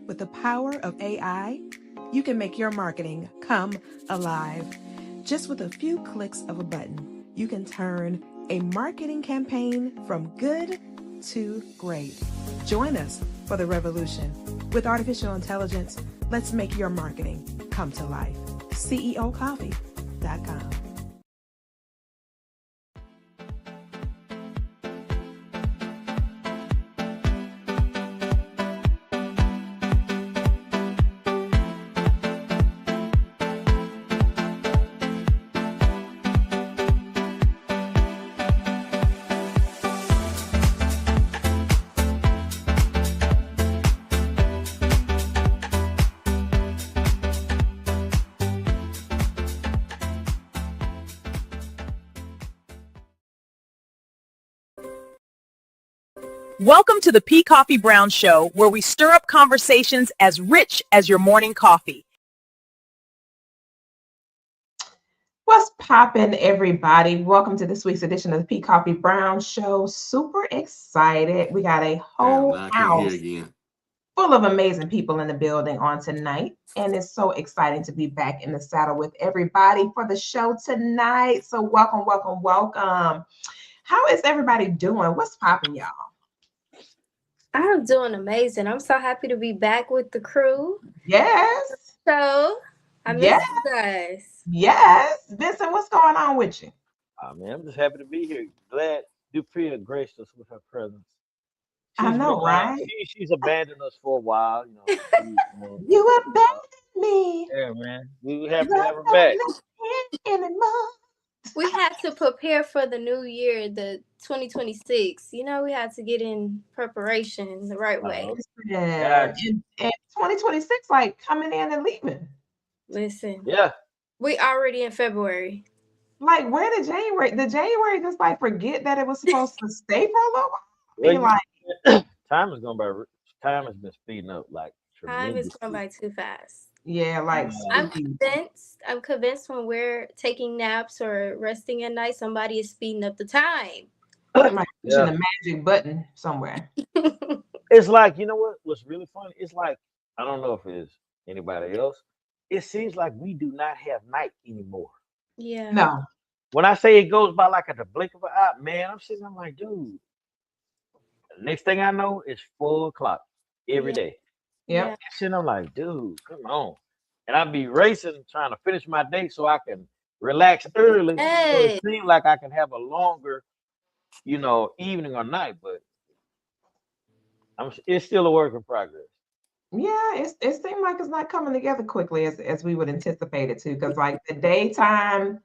With the power of AI, you can make your marketing come alive. Just with a few clicks of a button, you can turn a marketing campaign from good to great. Join us for the revolution. With artificial intelligence, let's make your marketing come to life. CEOcoffee.com. Welcome to the Koffe Brown Show, where we stir up conversations as rich as your morning coffee. What's poppin', everybody? Welcome to this week's edition of the Koffe Brown Show. Super excited. We got a whole house full of amazing people in the building on tonight. And it's so exciting to be back in the saddle with everybody for the show tonight. So welcome, welcome, welcome. How is everybody doing? What's poppin', y'all? I'm doing amazing. I'm so happy to be back with the crew. Yes. So I miss you guys. Yes. Vincent, what's going on with you? Man, I'm just happy to be here. Glad Dupree graced us with her presence. I know, right? She's abandoned us for a while. You abandoned me. Yeah, man. We were happy to have her back. We had to prepare for the new year, the 2026. We had to get in preparation the right way. Yeah. And 2026, like coming in and leaving. Listen. Yeah. We already in February. Like, where did January? Did January just like forget that it was supposed to stay for a little while? Time has gone by. Time has been speeding up like time is going by too fast. Yeah, like I'm convinced when we're taking naps or resting at night, somebody is speeding up the time. Like pushing a magic button somewhere. It's like, you know what's really funny? It's like, I don't know if it's anybody else. It seems like we do not have night anymore. Yeah. No. When I say it goes by like at the blink of an eye, man, I'm like, dude. Next thing I know, it's 4 o'clock every day. Yeah. And I'm like, dude, come on. And I'd be racing, trying to finish my day so I can relax early. Hey. So it seems like I can have a longer, evening or night, but it's still a work in progress. Yeah, it seemed like it's not coming together quickly as we would anticipate it to, because like the daytime,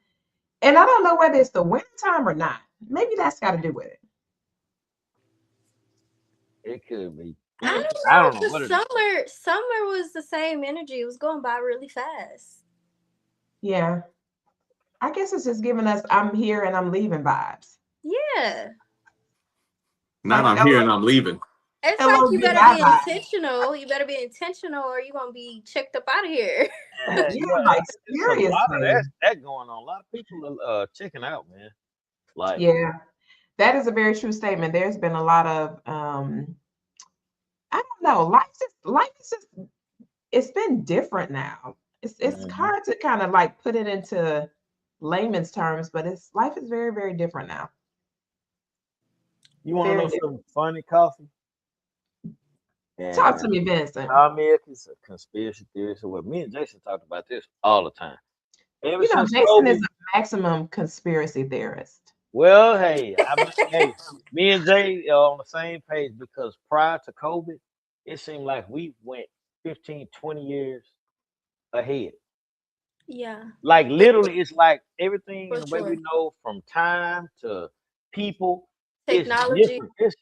and I don't know whether it's the winter time or not. Maybe that's got to do with it. It could be. I don't know. Summer was the same energy. It was going by really fast. Yeah. I guess it's just giving us I'm here and I'm leaving vibes. Yeah. Not like, I'm here and I'm leaving. It's like you better be intentional. You better be intentional or you're going to be checked up out of here. Like seriously. A lot of that going on. A lot of people are checking out, man. Like, yeah. That is a very true statement. There's been a lot of I don't know. Life is just it's been different now. It's hard to kind of like put it into layman's terms, but life is very, very different now. You want to know something funny, Coffee? Talk to me, Vincent. It's a conspiracy theory. So me and Jason talked about this all the time. Jason is a maximum conspiracy theorist. Well, hey, me and Jay are on the same page because prior to COVID, it seemed like we went 15, 20 years ahead. Yeah. Like literally, it's like everything in the way we know from time to people. Technology. It's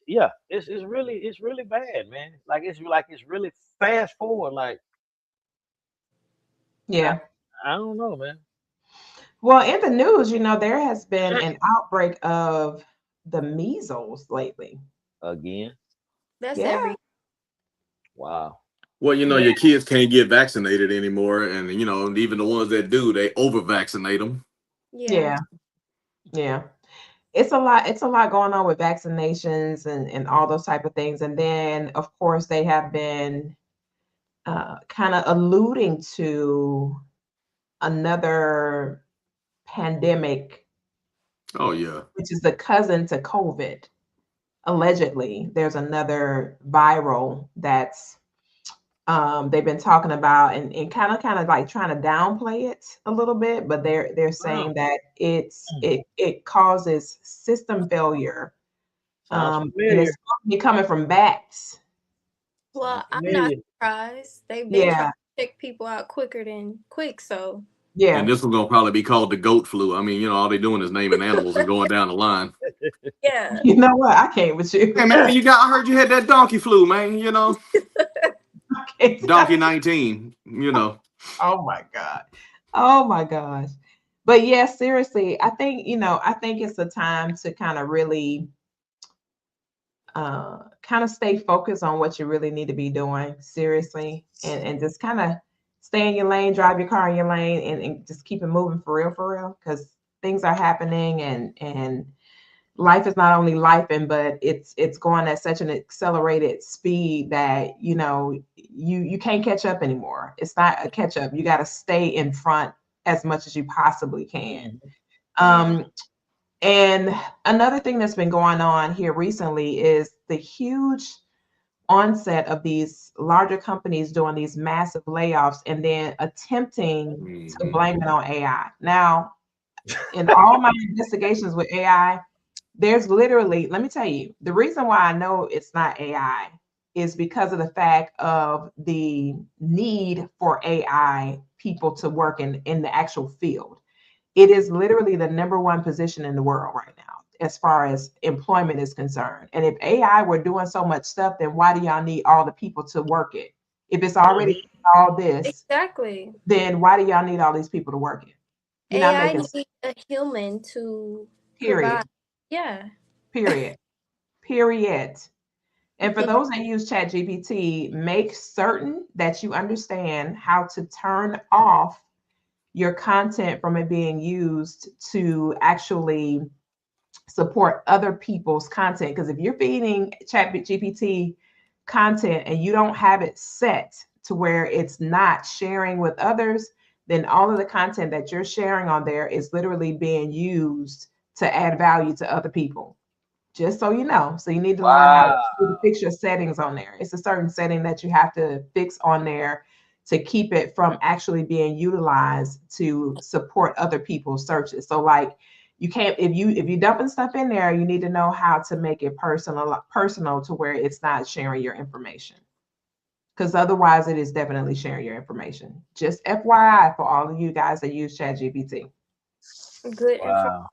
really bad, man. It's really fast forward. Like, yeah, I don't know, man. Well, in the news, there has been an outbreak of the measles lately. Again? That's every. Wow. Well, your kids can't get vaccinated anymore, and even the ones that do, they over-vaccinate them. Yeah. It's a lot going on with vaccinations and all those type of things. And then, of course, they have been kind of alluding to another pandemic. Oh yeah. Which is the cousin to COVID. Allegedly, there's another viral that's they've been talking about and kind of like trying to downplay it a little bit, but they're saying that it causes system failure. And it's supposed to be coming from bats. Well, I'm not surprised. They've been trying to check people out quick, so yeah. And this one's gonna probably be called the goat flu. I mean, you know, all they're doing is naming animals and going down the line. Yeah. You know what? I can't with you. Hey man, I heard you had that donkey flu, man. You know, donkey 19. You know. Oh my God. Oh my gosh. But yeah, seriously, I think it's a time to kind of really kind of stay focused on what you really need to be doing, seriously, and just kind of stay in your lane, drive your car in your lane, and just keep it moving for real, because things are happening, and life is not only lifing, but it's going at such an accelerated speed that you can't catch up anymore. It's not a catch up. You got to stay in front as much as you possibly can. And another thing that's been going on here recently is the huge onset of these larger companies doing these massive layoffs and then attempting to blame it on AI. Now, in all my investigations with AI, there's literally, let me tell you, the reason why I know it's not AI is because of the fact of the need for AI people to work in the actual field. It is literally the #1 position in the world right now, as far as employment is concerned. And if AI were doing so much stuff, then why do y'all need all the people to work it? If it's already all this, exactly, then why do y'all need all these people to work it? You're AI not making needs a human to provide. Yeah. Period. And for those that use ChatGPT, make certain that you understand how to turn off your content from it being used to actually support other people's content. Because if you're feeding ChatGPT content and you don't have it set to where it's not sharing with others, then all of the content that you're sharing on there is literally being used to add value to other people. Just so you know. So you need to learn how to fix your settings on there. It's a certain setting that you have to fix on there to keep it from actually being utilized to support other people's searches. So like you can't, if you're dumping stuff in there, you need to know how to make it personal to where it's not sharing your information. Because otherwise it is definitely sharing your information. Just FYI for all of you guys that use ChatGPT. Good. Wow.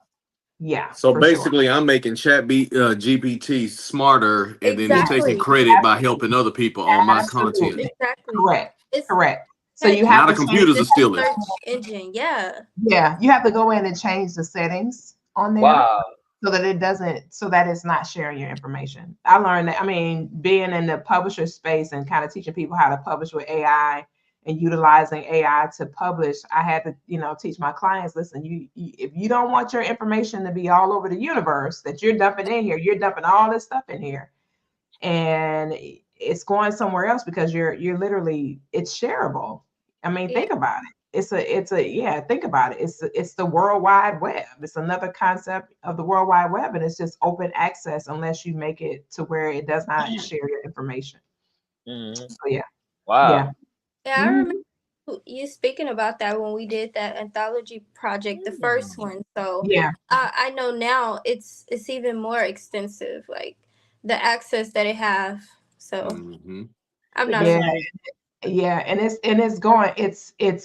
Yeah. So basically, I'm making GPT smarter, and then it's taking credit by helping other people on my content. Exactly. Correct. So you have now the computers are stealing. Search engine. Yeah. Yeah. You have to go in and change the settings on there so that it's not sharing your information. I learned that. I mean, being in the publisher space and kind of teaching people how to publish with AI and utilizing AI to publish, I had to, teach my clients, listen, if you don't want your information to be all over the universe that you're dumping in here, you're dumping all this stuff in here and it's going somewhere else because you're literally, it's shareable. I mean, think about it. Think about it. It's the World Wide Web. It's another concept of the World Wide Web, and it's just open access unless you make it to where it does not share your information. So yeah. Wow. Yeah, I remember you speaking about that when we did that anthology project, the first one. So yeah, I know now it's even more extensive, like the access that it have. So I'm not sure. Yeah, and it's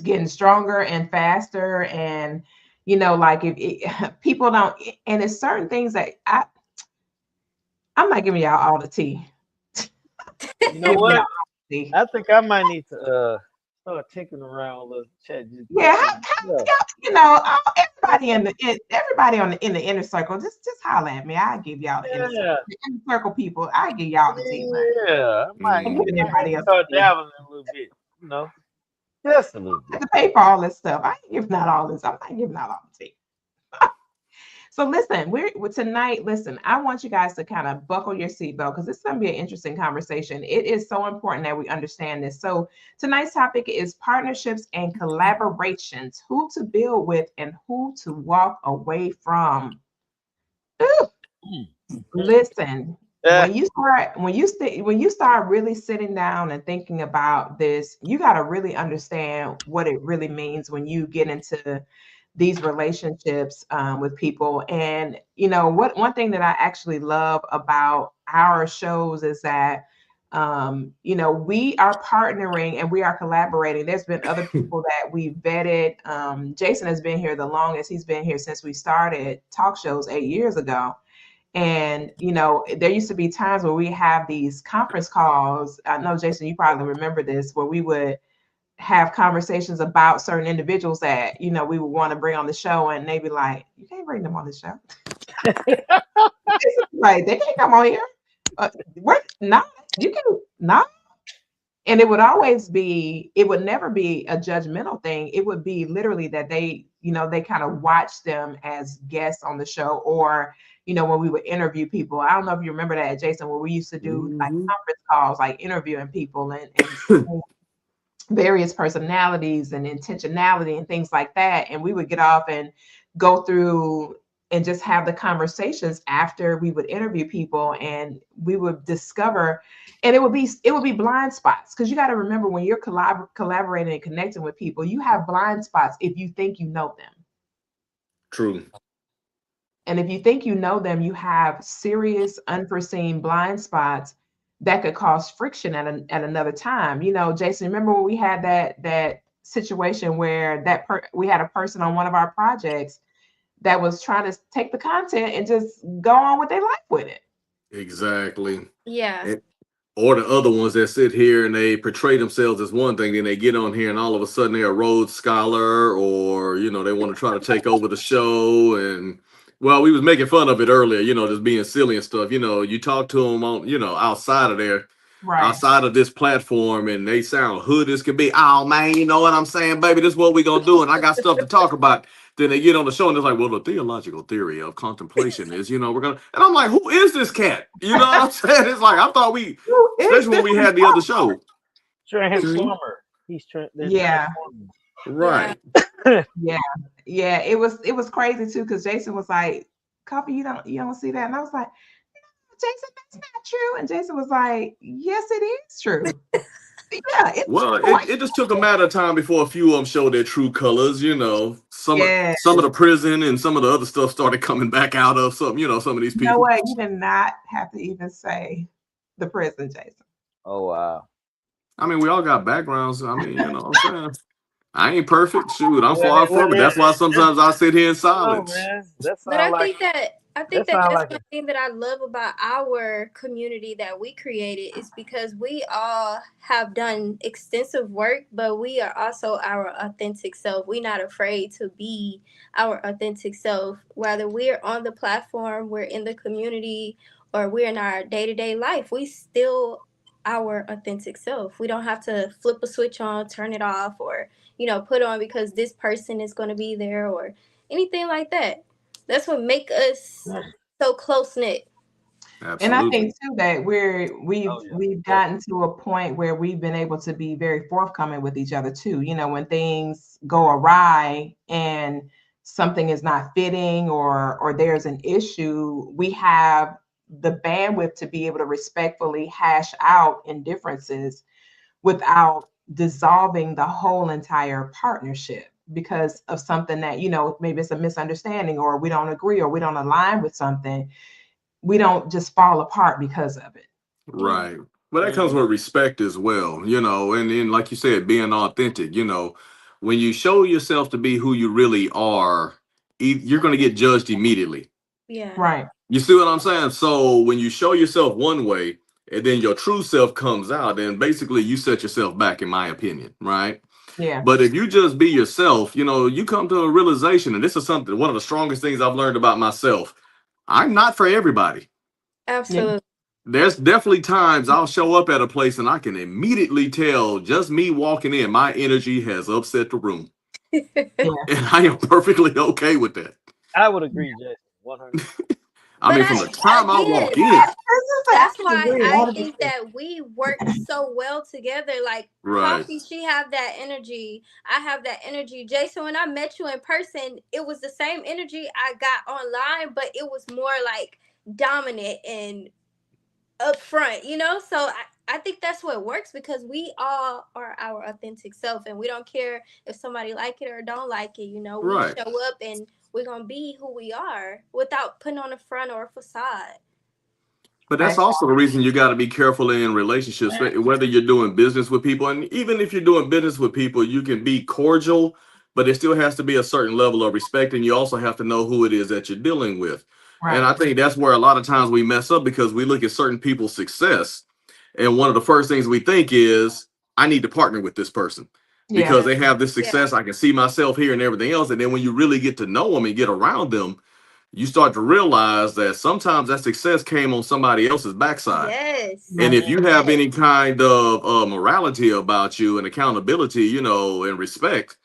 getting stronger and faster, and like if people don't, and it's certain things that I'm not giving y'all all the tea. You know what? I think I might need to start tinkering around with ChatGPT. Yeah, everybody in the inner circle, just holler at me. I'll give y'all the inner circle people. I give y'all the tea. Yeah, I might start dabbling a little bit. Just a little bit. I have to pay for all this stuff. I ain't giving out all this. I'm not giving out all the tea. So listen, tonight. Listen, I want you guys to kind of buckle your seatbelt because this is going to be an interesting conversation. It is so important that we understand this. So tonight's topic is partnerships and collaborations: who to build with and who to walk away from. Ooh. Listen, when you start really sitting down and thinking about this, you got to really understand what it really means when you get into these relationships with people. And one thing that I actually love about our shows is that we are partnering and we are collaborating. There's been other people that we vetted. Jason has been here the longest. He's been here since we started talk shows 8 years ago. And, there used to be times where we have these conference calls. I know, Jason, you probably remember this, where we would have conversations about certain individuals that, we would want to bring on the show. And they'd be like, you can't bring them on the show. Like, they can't come on here. What? No, you can not. And it would never be a judgmental thing. It would be literally that they kind of watch them as guests on the show, or, when we would interview people. I don't know if you remember that, Jason, where we used to do like conference calls, like interviewing people and various personalities and intentionality and things like that. And we would get off and go through and just have the conversations after we would interview people, and we would discover, and it would be blind spots. Because you got to remember, when you're collaborating and connecting with people, you have blind spots if you think you know them. True. And if you think you know them, you have serious unforeseen blind spots that could cause friction at another time. Jason, remember when we had that situation where we had a person on one of our projects that was trying to take the content and just go on with their life with it. Exactly. Yeah. Or the other ones that sit here and they portray themselves as one thing, then they get on here and all of a sudden they're a Rhodes Scholar, or, they want to try to take over the show. And, well, we was making fun of it earlier, just being silly and stuff. You talk to them on, outside of there, outside of this platform, and they sound hood as can be. Oh, man, you know what I'm saying, baby? This is what we going to do, and I got stuff to talk about. Then they get on the show and they're like, well, the theological theory of contemplation is, we're going to, and I'm like, who is this cat? You know what I'm saying? It's like, I thought especially when we had the other show. Transformer. Yeah. Right. Yeah. It was crazy too, because Jason was like, Koffe, you don't see that? And I was like, Jason, that's not true. And Jason was like, yes, it is true. Yeah. It just took a matter of time before a few of them showed their true colors. Some of the prison and some of the other stuff started coming back out of some of these people. You know what? You did not have to even say the prison, Jason. Oh, wow. I mean, we all got backgrounds. I mean, what I'm saying? I ain't perfect. Shoot, I'm far from it. That's why sometimes I sit here in silence. But I think that's one thing that I love about our community that we created, is because we all have done extensive work, but we are also our authentic self. We're not afraid to be our authentic self, whether we're on the platform, we're in the community, or we're in our day-to-day life. We still our authentic self. We don't have to flip a switch on, turn it off, or put on because this person is going to be there or anything like that. That's what make us so close knit. And I think too that we've gotten to a point where we've been able to be very forthcoming with each other too. When things go awry and something is not fitting or there's an issue, we have the bandwidth to be able to respectfully hash out indifferences without dissolving the whole entire partnership because of something that, maybe it's a misunderstanding, or we don't agree, or we don't align with something. We don't just fall apart because of it. Right. But that comes with respect as well, and then, like you said, being authentic. When you show yourself to be who you really are, you're going to get judged immediately. Yeah. Right. You see what I'm saying? So when you show yourself one way and then your true self comes out, then basically you set yourself back, in my opinion, right? Yeah. But if you just be yourself, you come to a realization, and this is one of the strongest things I've learned about myself. I'm not for everybody. Absolutely. There's definitely times I'll show up at a place and I can immediately tell, just me walking in, my energy has upset the room. And I am perfectly okay with that. I would agree, Jason. 100. I mean, from the time I walk in. That's why I think that we work so well together. Like Koffe, she have that energy. I have that energy. Jason, when I met you in person, it was the same energy I got online, but it was more like dominant and up front, you know? So I think that's what works because we all are our authentic self and we don't care if somebody like it or don't like it, you know? We show up and we're going to be who we are without putting on a front or a facade. But that's also the reason you got to be careful in relationships, whether you're doing business with people. And even if you're doing business with people, you can be cordial, but it still has to be a certain level of respect. And you also have to know who it is that you're dealing with. Right. And I think that's where a lot of times we mess up because we look at certain people's success. And one of the first things we think is, I need to partner with this person because they have this success. I can see myself here and everything else. And then when you really get to know them and get around them, you start to realize that sometimes that success came on somebody else's backside. Yes. And if you have any kind of morality about you and accountability, you know, and respect,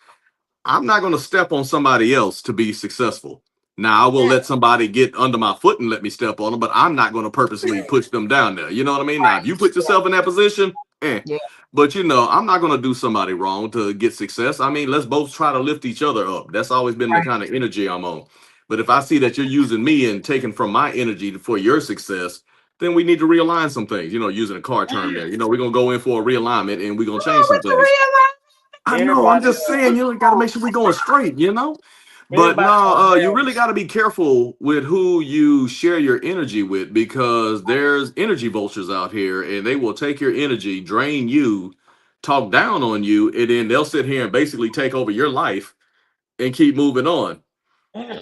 I'm not going to step on somebody else to be successful. Now, I will let somebody get under my foot and let me step on them, but I'm not going to purposely push them down there. You know what I mean? Now, if you put yourself in that position, but, you know, I'm not going to do somebody wrong to get success. I mean, let's both try to lift each other up. That's always been the kind of energy I'm on. But if I see that you're using me and taking from my energy for your success, then we need to realign some things, you know, using a car term there. You know, we're going to go in for a realignment and we're going to change some things. I know, I'm just saying, you got to make sure we're going straight, you know? But no, you really got to be careful with who you share your energy with because there's energy vultures out here and they will take your energy, drain you, talk down on you, and then they'll sit here and basically take over your life and keep moving on.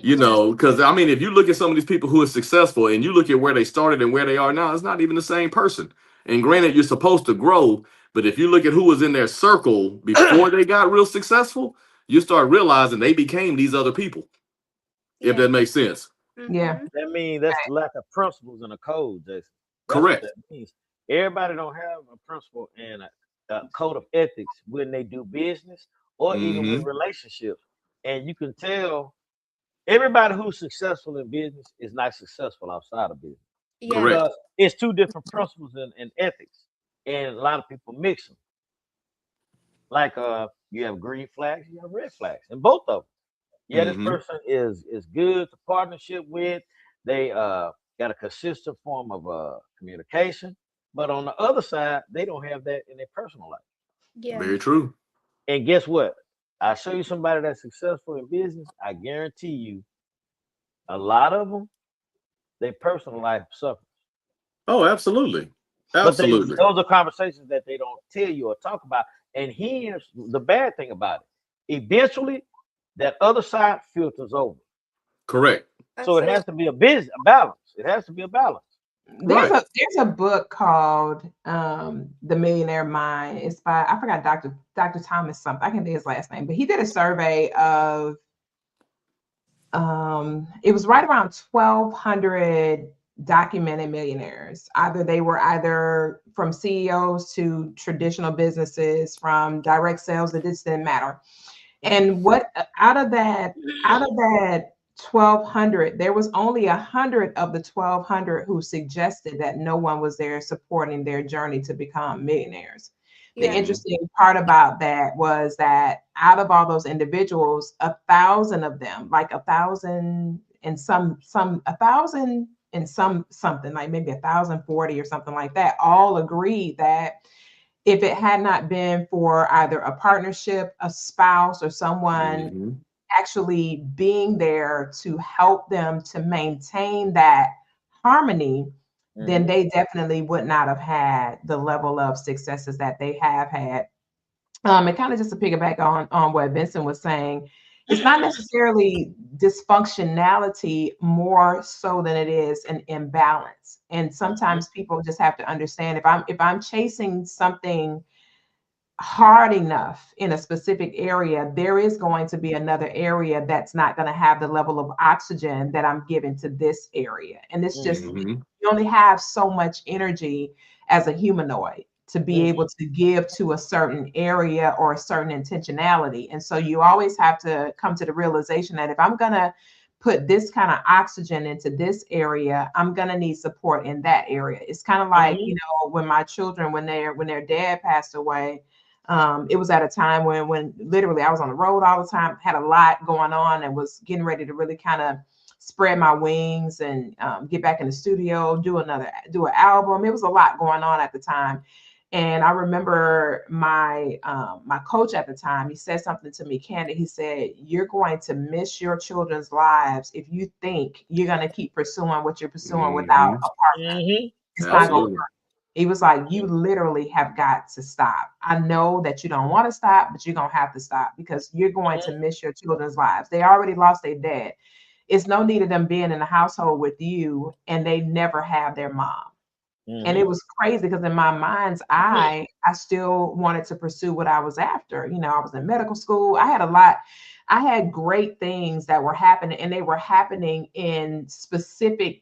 You know, because I mean, if you look at some of these people who are successful and you look at where they started and where they are now, it's not even the same person. And granted, you're supposed to grow, but if you look at who was in their circle before they got real successful, you start realizing they became these other people. If that makes sense. Yeah. That means that's the lack of principles and a code, Jason. Correct. That means everybody don't have a principle and a code of ethics when they do business or even with relationships. And you can tell everybody who's successful in business is not successful outside of business. Yeah. Because it's two different principles and ethics. And a lot of people mix them. Like you have green flags, you have red flags, and both of them. Yeah, this person is good to partnership with. They got a consistent form of communication. But on the other side, they don't have that in their personal life. Yeah. Very true. And guess what? I show you somebody that's successful in business. I guarantee you, a lot of them, their personal life suffers. Oh, absolutely. Absolutely. But those are conversations that they don't tell you or talk about. And here's the bad thing about it. Eventually, that other side filters over. Correct. So it has to be a balance. It has to be a balance. There's a book called The Millionaire Mind. It's by, I forgot, Dr. Thomas something. I can't think his last name, but he did a survey of it was right around 1,200 documented millionaires. They were from CEOs to traditional businesses, from direct sales, it just didn't matter. And what out of that 1,200, there was only 100 of the 1,200 who suggested that no one was there supporting their journey to become millionaires. The interesting part about that was that out of all those individuals, 1,000 of them, like 1,000 and something, like maybe 1,040 or something like that, all agreed that if it had not been for either a partnership, a spouse, or someone actually being there to help them to maintain that harmony, then they definitely would not have had the level of successes that they have had. And kind of just to piggyback on what Vincent was saying, it's not necessarily dysfunctionality more so than it is an imbalance. And sometimes people just have to understand if I'm chasing something hard enough in a specific area, there is going to be another area that's not going to have the level of oxygen that I'm giving to this area. And it's just, you only have so much energy as a humanoid to be able to give to a certain area or a certain intentionality. And so you always have to come to the realization that if I'm going to put this kind of oxygen into this area, I'm gonna need support in that area. It's kind of like, you know, when my children, when their dad passed away, it was at a time when literally I was on the road all the time, had a lot going on, and was getting ready to really kind of spread my wings and get back in the studio, do an album. It was a lot going on at the time. And I remember my coach at the time, he said something to me candid. He said, "You're going to miss your children's lives if you think you're going to keep pursuing what you're pursuing without a partner. It's not going to work." He was like, "You literally have got to stop. I know that you don't want to stop, but you're going to have to stop because you're going to miss your children's lives. They already lost their dad. It's no need of them being in the household with you and they never have their mom." And it was crazy because in my mind's eye, I still wanted to pursue what I was after. You know, I was in medical school. I had great things that were happening, and they were happening in specific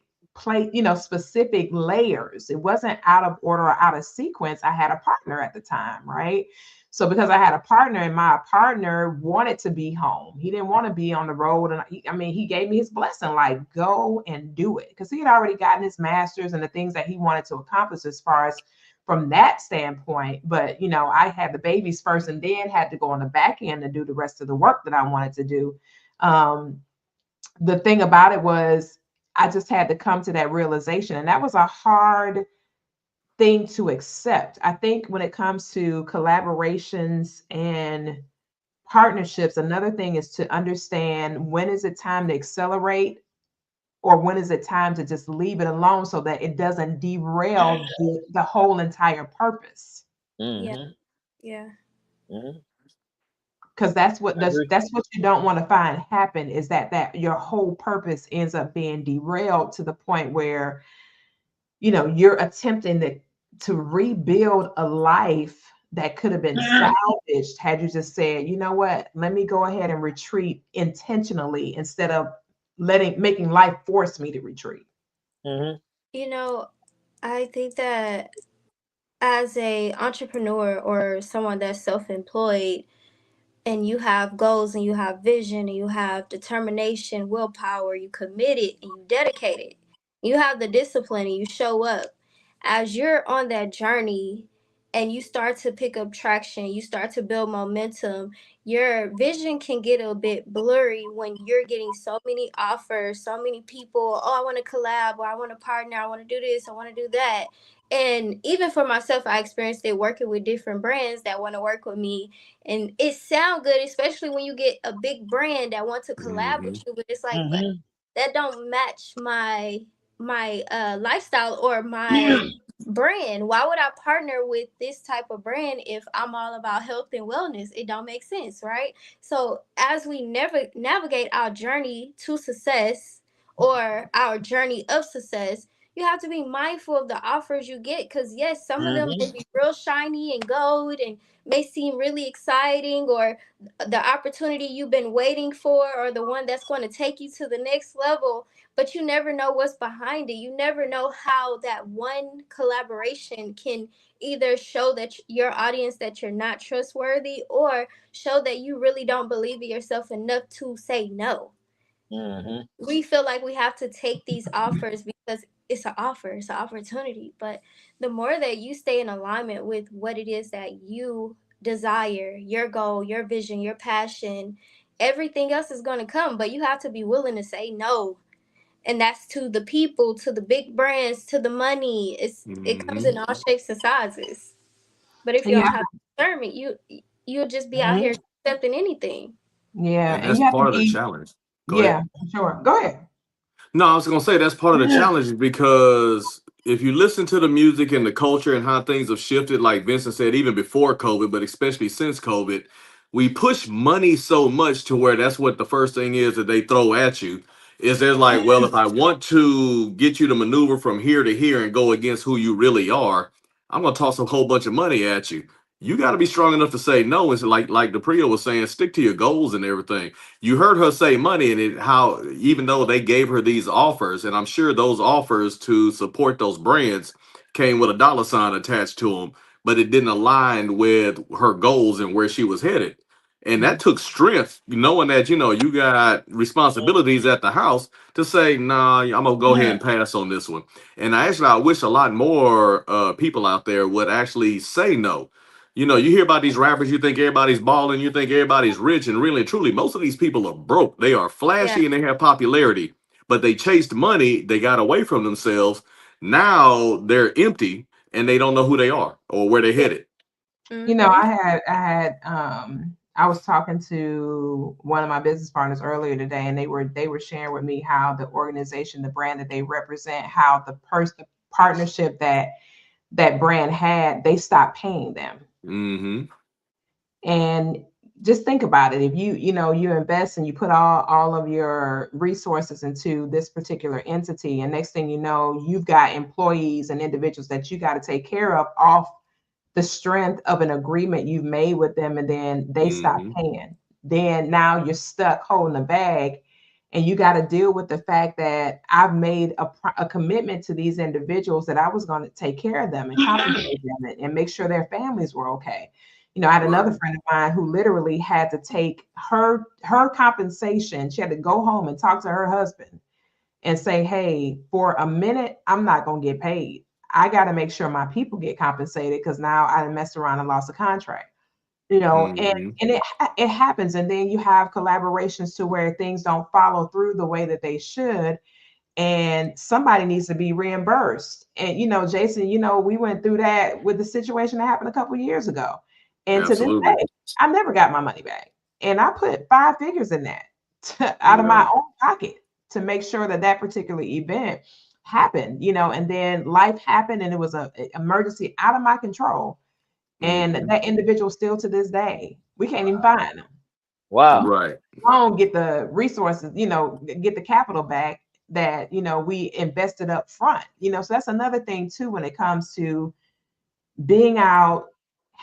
specific layers. It wasn't out of order or out of sequence. I had a partner at the time, right? So because I had a partner and my partner wanted to be home, he didn't want to be on the road. And he gave me his blessing, like, go and do it. Because he had already gotten his master's and the things that he wanted to accomplish as far as from that standpoint. But, you know, I had the babies first and then had to go on the back end to do the rest of the work that I wanted to do. The thing about it was I just had to come to that realization. And that was a hard thing to accept. I think when it comes to collaborations and partnerships, another thing is to understand when is it time to accelerate or when is it time to just leave it alone so that it doesn't derail the whole entire purpose. Yeah. Because that's what you don't want to find happen, is that your whole purpose ends up being derailed to the point where, you know, you're attempting to rebuild a life that could have been salvaged had you just said, you know what, let me go ahead and retreat intentionally instead of making life force me to retreat. You know, I think that as a entrepreneur or someone that's self-employed, and you have goals and you have vision and you have determination, willpower, you committed and you dedicated, you have the discipline and you show up. As you're on that journey and you start to pick up traction, you start to build momentum, your vision can get a bit blurry when you're getting so many offers, so many people, oh, I want to collab, or I want to partner, I want to do this, I want to do that. And even for myself, I experienced it working with different brands that want to work with me. And it sounds good, especially when you get a big brand that wants to collab with you. But it's like, but that don't match my lifestyle or my brand. Why would I partner with this type of brand if I'm all about health and wellness? It don't make sense, right? So as we navigate our journey to success or our journey of success, you have to be mindful of the offers you get, because yes, some of them may be real shiny and gold and may seem really exciting, or the opportunity you've been waiting for, or the one that's going to take you to the next level, but you never know what's behind it. You never know how that one collaboration can either show that your audience that you're not trustworthy, or show that you really don't believe in yourself enough to say no. We feel like we have to take these offers because it's an offer, it's an opportunity. But the more that you stay in alignment with what it is that you desire, your goal, your vision, your passion, everything else is going to come. But you have to be willing to say no. And that's to the people, to the big brands, to the money. It comes in all shapes and sizes. But if you don't have discernment, you'll just be out here accepting anything. Yeah, and that's part of the challenge. Go ahead. Sure. Go ahead. No, I was gonna say that's part of the challenge, because if you listen to the music and the culture and how things have shifted, like Vincent said, even before COVID, but especially since COVID, we push money so much to where that's what the first thing is that they throw at you. Is they're like, well, if I want to get you to maneuver from here to here and go against who you really are, I'm gonna toss a whole bunch of money at you. You got to be strong enough to say no. It's like DePrio was saying, stick to your goals and everything. You heard her say money, and how even though they gave her these offers, and I'm sure those offers to support those brands came with a $sign attached to them, but it didn't align with her goals and where she was headed. And that took strength, knowing that, you got responsibilities at the house to say, nah, I'm going to go ahead and pass on this one. And I wish a lot more people out there would actually say no. You hear about these rappers, you think everybody's balling, you think everybody's rich, and really and truly, most of these people are broke. They are flashy and they have popularity, but they chased money. They got away from themselves. Now they're empty and they don't know who they are or where they're headed. I was talking to one of my business partners earlier today, and they were sharing with me how the organization, the brand that they represent, how the partnership that brand had, they stopped paying them. Mm-hmm. And just think about it. If you invest and you put all of your resources into this particular entity, and next thing you know, you've got employees and individuals that you got to take care of off the strength of an agreement you've made with them, and then they stop paying. Then now you're stuck holding the bag, and you got to deal with the fact that I've made a commitment to these individuals that I was going to take care of them and compensate them and make sure their families were okay. I had another friend of mine who literally had to take her compensation. She had to go home and talk to her husband and say, hey, for a minute, I'm not going to get paid. I got to make sure my people get compensated because now I messed around and lost a contract, and it happens. And then you have collaborations to where things don't follow through the way that they should. And somebody needs to be reimbursed. And, Jason, we went through that with the situation that happened a couple of years ago. And Absolutely. To this day, I never got my money back. And I put 5 figures in that out of my own pocket to make sure that particular event happened, and then life happened and it was an emergency out of my control. And that individual still to this day, we can't even find them. Wow. Right. I don't get the resources, get the capital back that, we invested up front, so that's another thing too, when it comes to being out,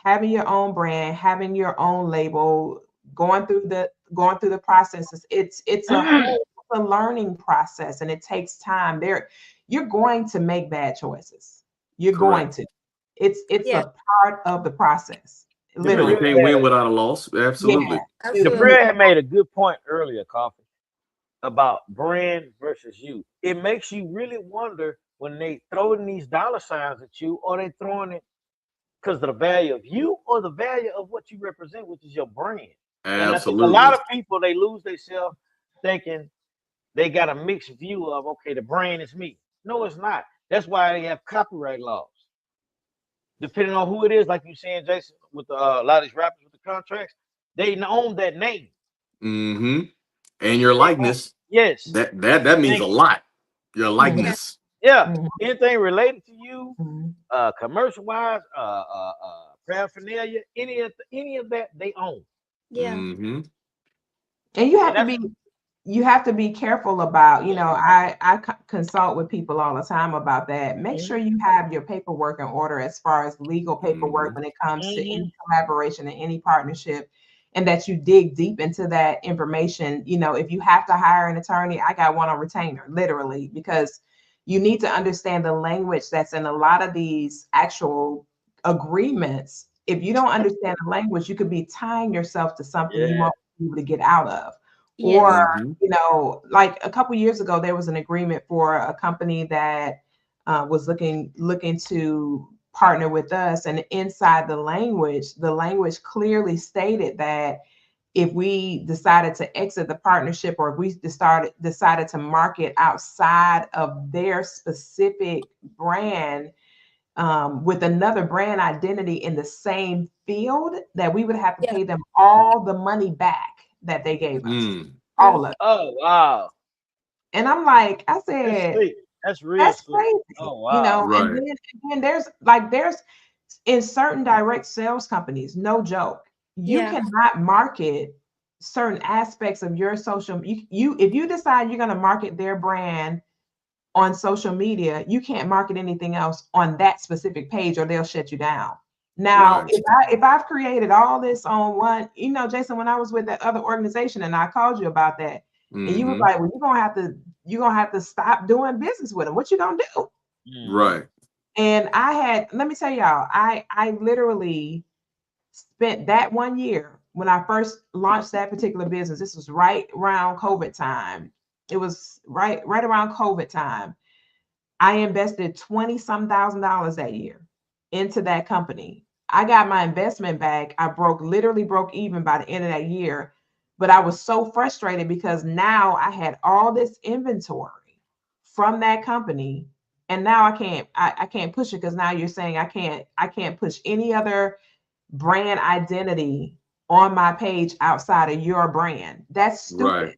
having your own brand, having your own label, going through the processes. It's a learning process, and it takes time. You're going to make bad choices. You're going to. It's a part of the process. Literally, you can't win without a loss. Absolutely. The Fred had made a good point earlier, Koffe, about brand versus you. It makes you really wonder when they throw in these dollar signs at you, or they throwing it because of the value of you or the value of what you represent, which is your brand. Absolutely. And I think a lot of people, they lose themselves thinking they got a mixed view of, okay, the brand is me. No, it's not. That's why they have copyright laws. Depending on who it is, like you saying, Jason, with a lot of these rappers with the contracts, they own that name. Mm-hmm. And your likeness. Yes. That means a lot. Your likeness. Yeah. Anything related to you, commercial wise, paraphernalia, any of that they own. Yeah. And you have to be careful about, I consult with people all the time about that. Make sure you have your paperwork in order as far as legal paperwork when it comes to any collaboration and any partnership, and that you dig deep into that information. If you have to hire an attorney, I got one on retainer, literally, because you need to understand the language that's in a lot of these actual agreements. If you don't understand the language, you could be tying yourself to something you won't be able to get out of. Or, like a couple years ago, there was an agreement for a company that was looking to partner with us. And inside the language clearly stated that if we decided to exit the partnership, or if we decided to market outside of their specific brand with another brand identity in the same field, that we would have to pay them all the money back that they gave us. All of it. Oh, wow. And I'm like, I said, that's real. That's crazy. Oh, wow. And then there's in certain direct sales companies, no joke, you cannot market certain aspects of your social. If you decide you're going to market their brand on social media, you can't market anything else on that specific page, or they'll shut you down. Now, if I've created all this on one, Jason, when I was with that other organization and I called you about that, and you were like, well, you're gonna have to stop doing business with them. What you gonna do? Right. And let me tell y'all, I literally spent that 1 year when I first launched that particular business, this was right around COVID time. It was right around COVID time. I invested $20-some thousand that year into that company. I got my investment back. I literally broke even by the end of that year. But I was so frustrated because now I had all this inventory from that company, and now I can't push it, because now you're saying I can't push any other brand identity on my page outside of your brand. That's stupid.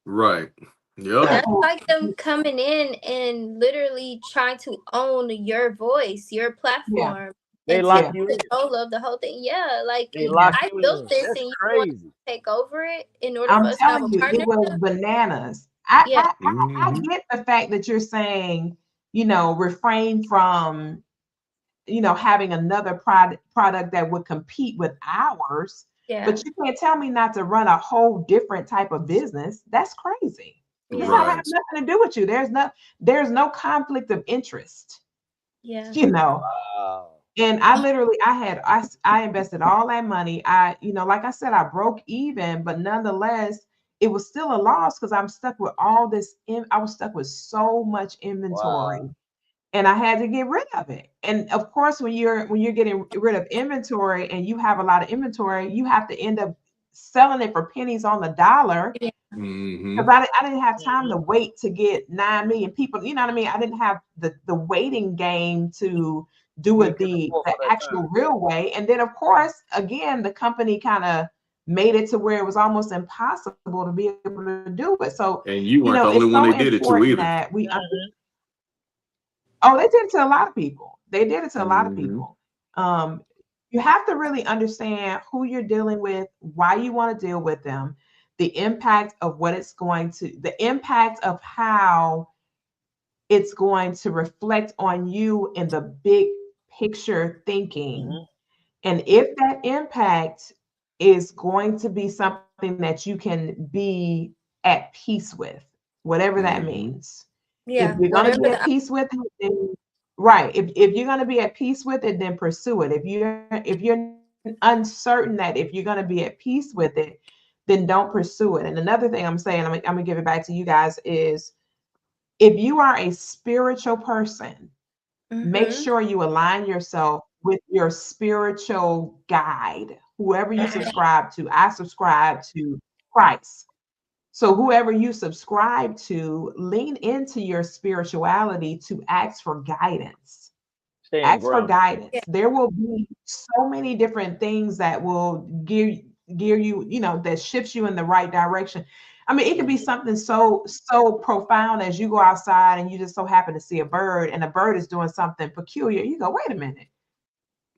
Right. Yep. That's like them coming in and literally trying to own your voice, your platform. They lock you in. Control of the whole thing. Yeah, like I built this and you want to take over it in order for us to have a partnership. It was bananas. I get the fact that you're saying, refrain from, having another product that would compete with ours. Yeah. But you can't tell me not to run a whole different type of business. That's crazy. Because I have nothing to do with you. There's no conflict of interest. Yeah. Wow. And I invested all that money. Like I said, I broke even, but nonetheless, it was still a loss because I'm stuck with all this. I was stuck with so much inventory, and I had to get rid of it. And of course, when you're getting rid of inventory and you have a lot of inventory, you have to end up selling it for pennies on the dollar. Because I didn't have time to wait to get 9 million people. You know what I mean? I didn't have the waiting game to do it the actual real way. And then, of course, again, the company kind of made it to where it was almost impossible to be able to do it. So, and you weren't the only one they did it to either. That they did it to a lot of people. They did it to a lot of people. You have to really understand who you're dealing with, why you want to deal with them, the impact of the impact of how it's going to reflect on you in the big picture thinking. And if that impact is going to be something that you can be at peace with, whatever that means. Yeah. If you're going to be at peace with it, then If you're going to be at peace with it, then pursue it. If you're uncertain that if you're going to be at peace with it, then don't pursue it. And another thing I'm saying, I'm going to give it back to you guys, is if you are a spiritual person, make sure you align yourself with your spiritual guide, whoever you subscribe to. I subscribe to Christ. So whoever you subscribe to, lean into your spirituality to ask for guidance. Ask for guidance. Yeah. There will be so many different things that will gear you, that shifts you in the right direction. I mean, it could be something so profound as you go outside and you just so happen to see a bird, and the bird is doing something peculiar. You go, wait a minute.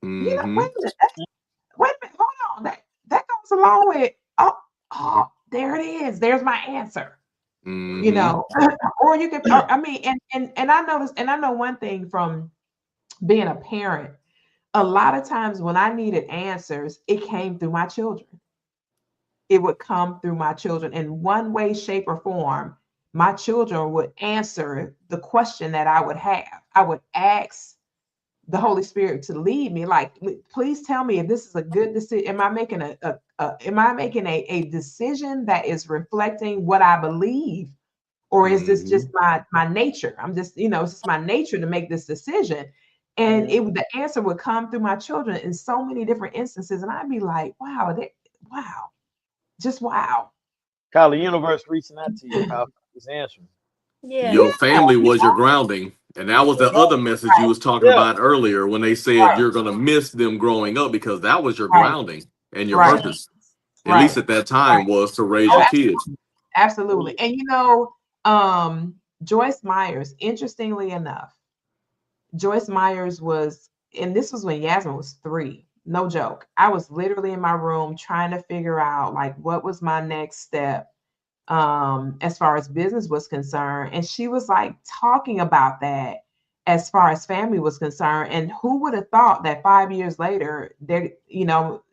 Wait a minute. Hold on. That goes along with, oh, there it is. There's my answer. Or you could, and I noticed, and I know one thing from being a parent, a lot of times when I needed answers, it came through my children. It would come through my children in one way, shape, or form. My children would answer the question that I would have. I would ask the Holy Spirit to lead me, like, please tell me if this is a good decision. Am I making a decision that is reflecting what I believe, or is this just my nature? I'm just, it's just my nature to make this decision. And the answer would come through my children in so many different instances, and I'd be like, wow, just wow. Kyle, the universe reaching out to you. Kyle is answering. Yeah. Your family was your grounding. And that was the other message you was talking about earlier, when they said you're going to miss them growing up, because that was your grounding and your purpose, at least at that time, was to raise your kids. Absolutely. And, Joyce Myers, interestingly enough, Joyce Myers was, and this was when Yasmin was 3. No joke. I was literally in my room trying to figure out, like, what was my next step as far as business was concerned. And she was like talking about that as far as family was concerned. And who would have thought that 5 years later,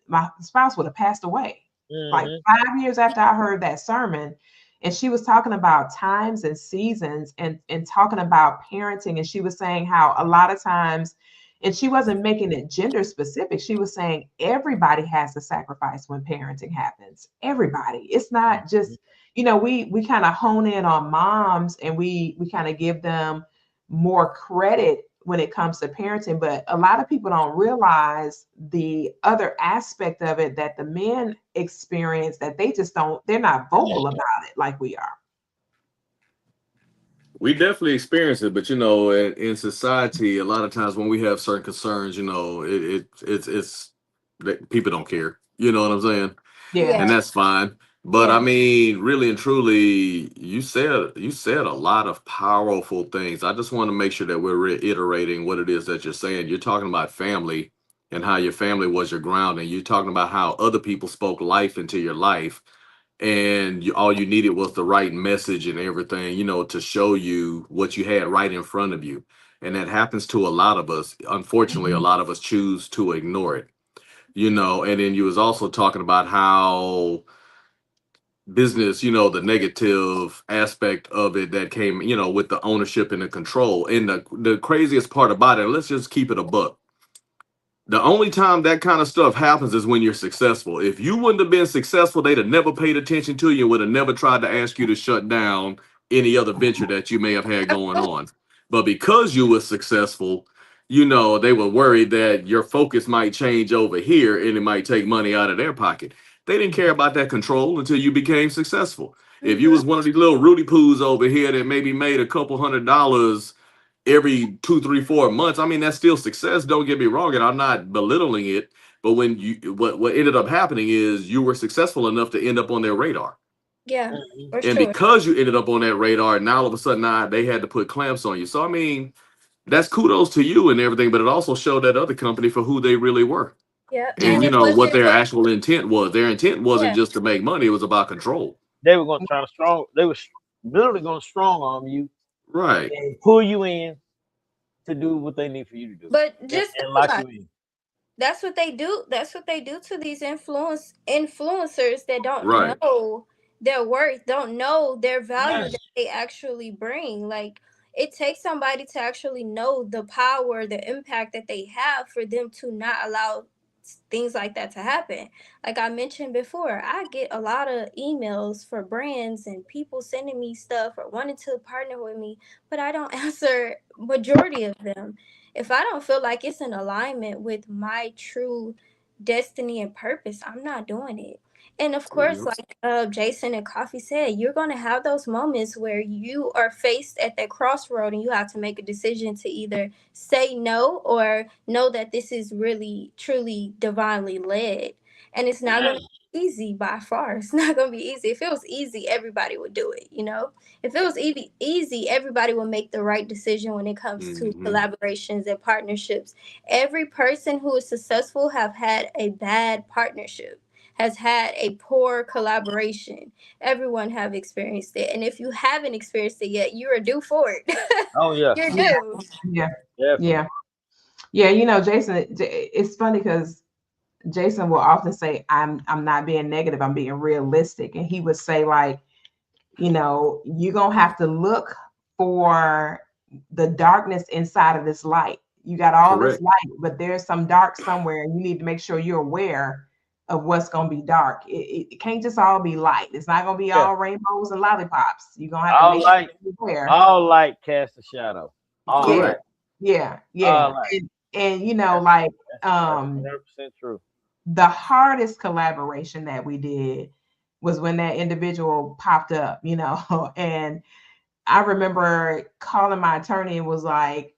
my spouse would have passed away. Like 5 years after I heard that sermon. And she was talking about times and seasons and talking about parenting. And she was saying how a lot of times And she wasn't making it gender specific. She was saying everybody has to sacrifice when parenting happens. Everybody. It's not just, we kind of hone in on moms and we kind of give them more credit when it comes to parenting, but a lot of people don't realize the other aspect of it that the men experience that they're not vocal about it like we are. We definitely experience it, but in society, a lot of times when we have certain concerns, it's that people don't care. You know what I'm saying? Yeah. And that's fine. But I mean, really and truly, you said a lot of powerful things. I just want to make sure that we're reiterating what it is that you're saying. You're talking about family and how your family was your ground, and you're talking about how other people spoke life into your life. And all you needed was the right message and everything, to show you what you had right in front of you. And that happens to a lot of us. Unfortunately, a lot of us choose to ignore it, and then you was also talking about how business, the negative aspect of it that came, with the ownership and the control. And the craziest part about it, let's just keep it a buck. The only time that kind of stuff happens is when you're successful. If you wouldn't have been successful, they'd have never paid attention to you, would have never tried to ask you to shut down any other venture that you may have had going on. But because you were successful, they were worried that your focus might change over here and it might take money out of their pocket. They didn't care about that control until you became successful. If you was one of these little Rudy Poos over here that maybe made a couple $100 every 2, 3, 4 months, I mean, that's still success. Don't get me wrong, and I'm not belittling it. But when what ended up happening is you were successful enough to end up on their radar. Yeah, for and sure. Because you ended up on that radar, now all of a sudden they had to put clamps on you. So I mean, that's kudos to you and everything, but it also showed that other company for who they really were. Yeah, And what their actual intent was. Their intent wasn't just to make money; it was about control. They were going to try to They were literally going to strong arm you, right, and pull you in to do what they need for you to do. But just and lock you in. That's what they do. That's what they do to these influencers that don't right. know their worth, don't know their value that they actually bring. Like, it takes somebody to actually know the power, the impact that they have for them to not allow things like that to happen. Like I mentioned before, I get a lot of emails for brands and people sending me stuff or wanting to partner with me, but I don't answer majority of them. If I don't feel like it's in alignment with my true destiny and purpose, I'm not doing it. And of course, like Jason and Koffe said, you're going to have those moments where you are faced at that crossroad and you have to make a decision to either say no or know that this is really, truly divinely led. And it's not going to be easy by far. It's not going to be easy. If it was easy, everybody would do it, If it was easy, everybody will make the right decision when it comes to collaborations and partnerships. Every person who is successful have had a bad partnership, has had a poor collaboration. Everyone have experienced it. And if you haven't experienced it yet, you're due for it. Oh, yeah. You're due. Yeah. Jason, it's funny because Jason will often say, I'm not being negative, I'm being realistic. And he would say, like, you're going to have to look for the darkness inside of this light. You got all this light, but there's some dark somewhere, and you need to make sure you're aware of what's going to be dark. It can't just all be light. It's not going to be all rainbows and lollipops. You're going to have to make sure you're aware. All light casts a shadow. Correct. Yeah. And 100% true. The hardest collaboration that we did was when that individual popped up, and I remember calling my attorney and was like,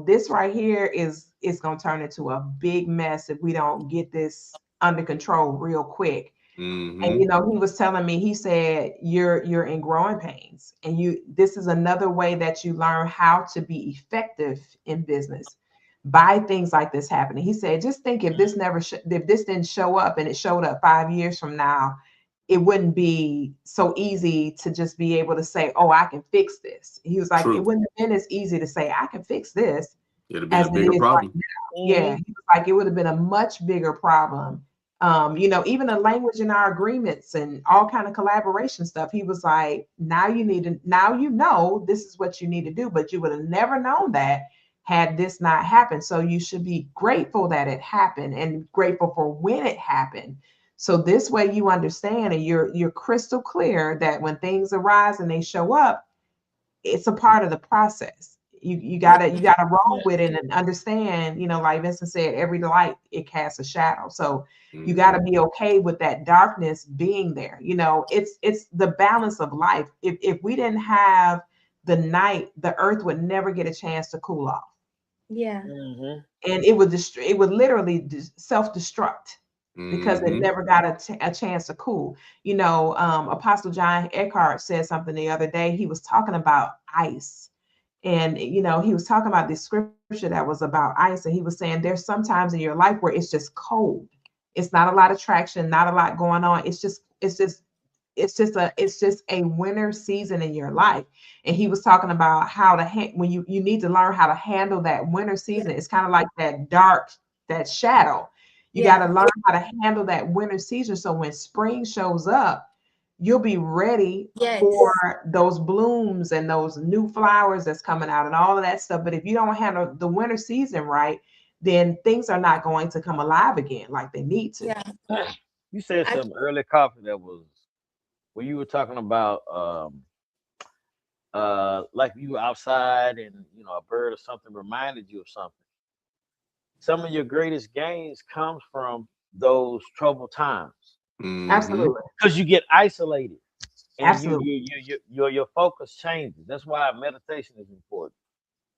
this right here is going to turn into a big mess if we don't get this under control real quick. And he was telling me, he said, you're in growing pains, and this is another way that you learn how to be effective in business by things like this happening. He said, just think if this if this didn't show up and it showed up 5 years from now, it wouldn't be so easy to just be able to say, oh, I can fix this. He was like, it wouldn't have been as easy to say, I can fix this. It'd have been a bigger problem. Right now. Yeah. He was like, it would have been a much bigger problem. Even the language in our agreements and all kind of collaboration stuff. He was like, now you know, this is what you need to do, but you would have never known that had this not happened. So you should be grateful that it happened and grateful for when it happened. So this way you understand and you're crystal clear that when things arise and they show up, it's a part of the process. You gotta roll with it and understand, like Vincent said, every light it casts a shadow. So you gotta be okay with that darkness being there. It's the balance of life. If we didn't have the night, the earth would never get a chance to cool off. Yeah. And it would literally self-destruct because it never got a chance to cool. Apostle John Eckhart said something the other day. He was talking about ice. And, he was talking about this scripture that was about ice. And he was saying there's sometimes in your life where it's just cold. It's not a lot of traction, not a lot going on. It's just a winter season in your life. And he was talking about how when you need to learn how to handle that winter season. It's kind of like that shadow. You got to learn how to handle that winter season. So when spring shows up, you'll be ready for those blooms and those new flowers that's coming out and all of that stuff. But if you don't handle the winter season right, then things are not going to come alive again like they need to. Yeah. You said something early, Koffe, that was when you were talking about like you were outside and a bird or something reminded you of something. Some of your greatest gains comes from those troubled times. Absolutely. Because you get isolated and Absolutely. your focus changes. That's why meditation is important.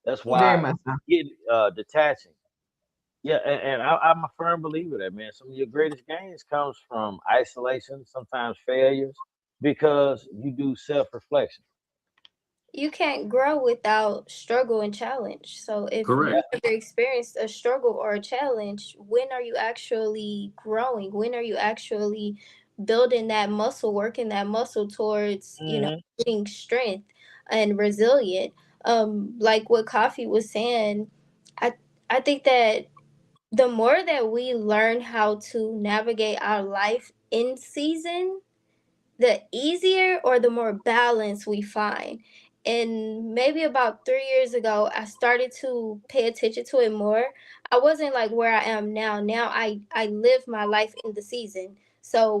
That's why very much so. Getting detaching. Yeah, and I'm a firm believer that, man, some of your greatest gains comes from isolation, sometimes failures, because you do self-reflection. You can't grow without struggle and challenge. So if you Correct. ever experienced a struggle or a challenge, when are you actually growing? When are you actually building that muscle, working that muscle towards, getting strength and resilient? Like what Koffe was saying, I think that the more that we learn how to navigate our life in season, the easier or the more balance we find. And maybe about 3 years ago, I started to pay attention to it more. I wasn't like where I am now. Now I live my life in the season. So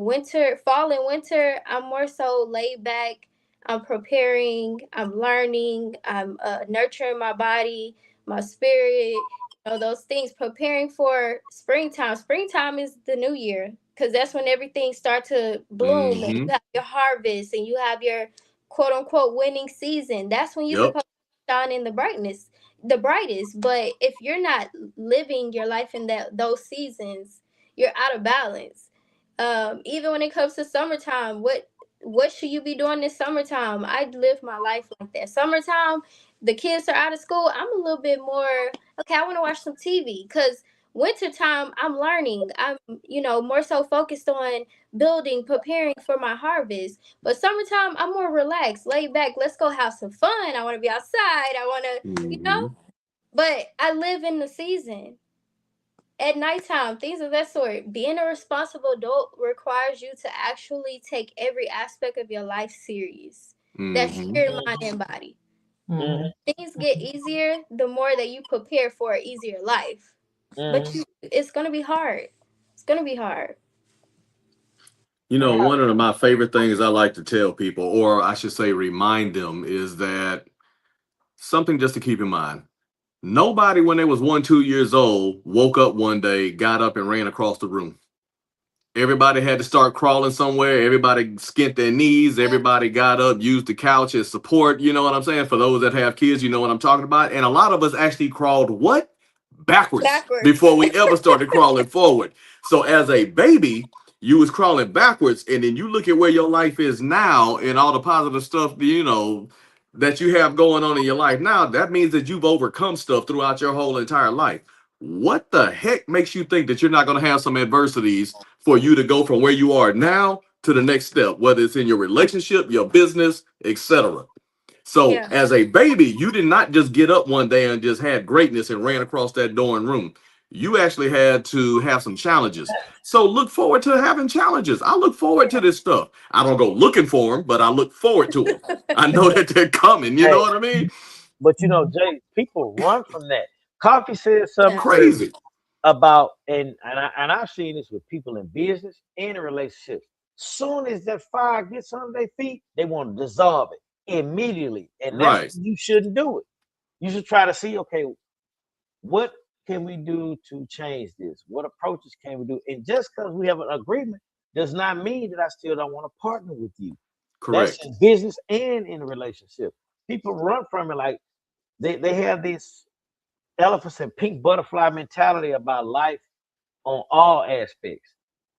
fall and winter, I'm more so laid back. I'm preparing, I'm learning, I'm nurturing my body, my spirit, those things, preparing for springtime. Springtime is the new year because that's when everything starts to bloom and you have your harvest and you have your quote unquote winning season. That's when you're supposed to shine in the brightest. But if you're not living your life in those seasons, you're out of balance. Even when it comes to summertime, what should you be doing this summertime? I live my life like that. Summertime, the kids are out of school. I'm a little bit more okay. I want to watch some TV because wintertime I'm learning. I'm more so focused on building, preparing for my harvest. But summertime I'm more relaxed, laid back. Let's go have some fun. I want to be outside. I want to, but I live in the season. At nighttime, things of that sort. Being a responsible adult requires you to actually take every aspect of your life serious. That's your mind and body. Things get easier the more that you prepare for an easier life. But it's going to be hard. It's going to be hard. One of my favorite things I like to tell people, or I should say remind them, is that something just to keep in mind. Nobody, when they was 1, 2 years old, woke up one day, got up and ran across the room. Everybody had to start crawling somewhere. Everybody skint their knees. Everybody got up, used the couch as support. You know what I'm saying? For those that have kids, you know what I'm talking about. And a lot of us actually crawled what? Backwards. Before we ever started crawling forward. So as a baby, you was crawling backwards. And then you look at where your life is now and all the positive stuff, that you have going on in your life now. That means that you've overcome stuff throughout your whole entire life. What the heck makes you think that you're not going to have some adversities for you to go from where you are now to the next step, whether it's in your relationship, your business, etc.? So as a baby, you did not just get up one day and just had greatness and ran across that door and room. You actually had to have some challenges. So look forward to having challenges. I look forward to this stuff. I don't go looking for them, but I look forward to them. I know that they're coming. You know what I mean? But Jay, people run from that. Koffe said something crazy about, and I've seen this with people in business and in relationships. Soon as that fire gets under their feet, they want to dissolve it immediately, and that's you shouldn't do it. You should try to see, okay, what can we do to change this? What approaches can we do? And just because we have an agreement does not mean that I still don't want to partner with you. Correct. That's in business and in a relationship. People run from it like they have this elephants and pink butterfly mentality about life on all aspects.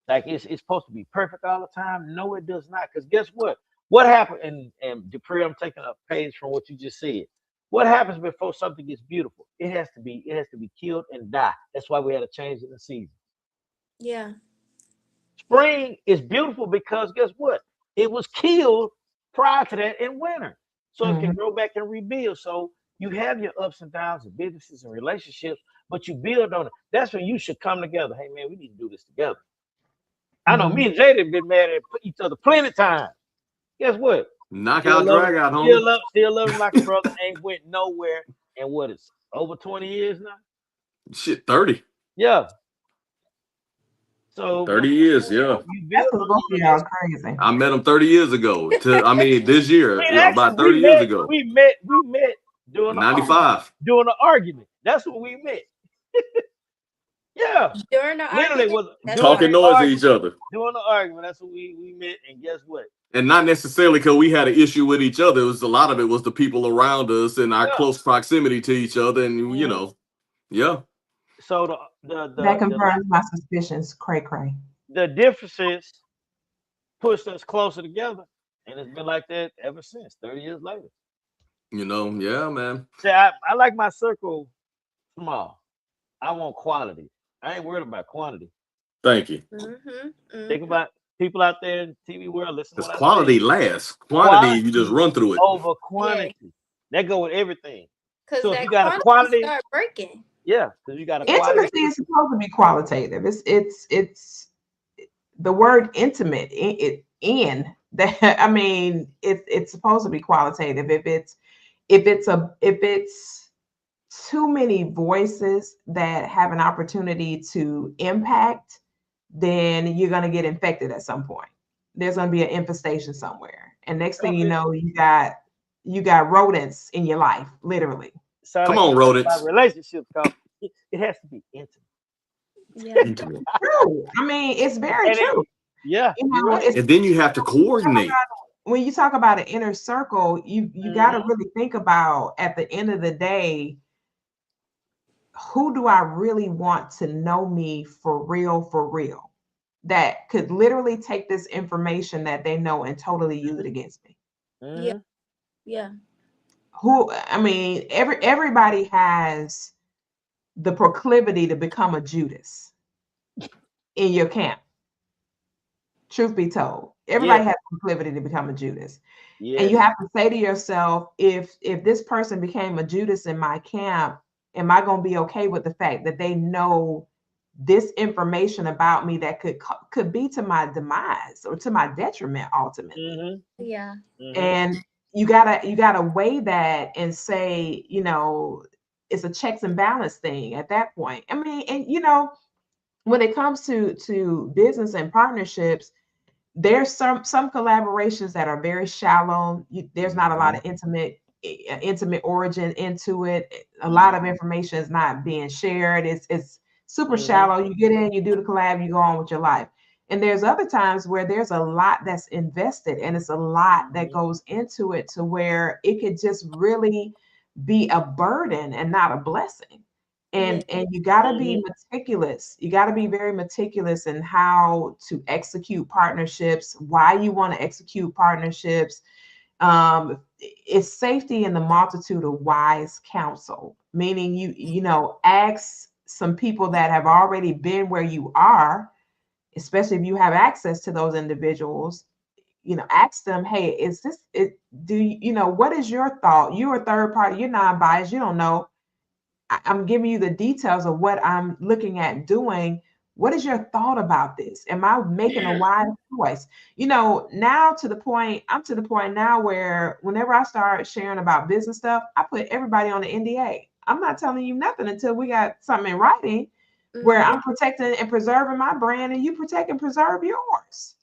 Like it's supposed to be perfect all the time. No, it does not. Because guess what? What happened? And Dupree, I'm taking a page from what you just said. What happens before something gets beautiful? It has to be killed and die. That's why we had a change in the season. Yeah. Spring is beautiful because guess what? It was killed prior to that in winter. So it can grow back and rebuild. So you have your ups and downs of businesses and relationships, but you build on it. That's when you should come together. Hey man, we need to do this together. I know me and Jada have been mad at each other plenty of times. Guess what? Knockout, drag out, homie. Still love him like a brother. Ain't went nowhere. And what is over 20 years now? Shit, 30. Yeah. So 30 years, yeah. That's both of y'all crazy. I met him 30 years ago. This year, about 30 years ago. We met doing 95. Doing an argument. That's what we met. Yeah. During the argument. Was talking noise to each other. Doing the argument. That's what we met. And guess what? And not necessarily because we had an issue with each other. It was a lot of it was the people around us and our close proximity to each other. And you know, So that confirms my suspicions. Cray. The differences pushed us closer together, and it's been like that ever since. 30 years later. You know, yeah, man. See, I like my circle small. I want quality. I ain't worried about quantity. Thank you. Think about people out there in TV world. Listen, because quality lasts. Quantity, you just run through it. Over quantity. Yeah. That go with everything. So if you got a quality, start breaking. Yeah, because you got a intimacy is supposed to be qualitative. It's the word intimate. It's supposed to be qualitative. If it's too many voices that have an opportunity to impact, then you're going to get infected at some point. There's going to be an infestation somewhere, and next thing you know, you got rodents in your life, literally. Come on, rodents. Relationships, it has to be intimate. Yeah, intimate. True. I mean, it's very true. And then you have to coordinate. When you talk about an inner circle, you got to really think about, at the end of the day, who do I really want to know me for real, that could literally take this information that they know and totally use it against me. Yeah. Everybody has the proclivity to become a Judas in your camp. Truth be told, everybody has the proclivity to become a Judas. And you have to say to yourself, if this person became a Judas in my camp, am I going to be okay with the fact that they know this information about me that could be to my demise or to my detriment ultimately? Yeah. And you gotta weigh that and say, it's a checks and balance thing at that point. I mean, and when it comes to business and partnerships, there's some collaborations that are very shallow. There's not a lot of intimate origin into it. A lot of information is not being shared. It's super shallow. You get in, you do the collab, you go on with your life. And there's other times where there's a lot that's invested, and it's a lot that goes into it to where it could just really be a burden and not a blessing. And you got to be meticulous. You got to be very meticulous in how to execute partnerships, why you want to execute partnerships. It's safety in the multitude of wise counsel, meaning you ask some people that have already been where you are, especially if you have access to those individuals. Ask them, hey, is this it? What is your thought? You're a third party, you're non-biased, you don't know. I'm giving you the details of what I'm looking at doing. What is your thought about this? Am I making a wise choice? Now I'm to the point now where whenever I start sharing about business stuff, I put everybody on the NDA. I'm not telling you nothing until we got something in writing where I'm protecting and preserving my brand and you protect and preserve yours.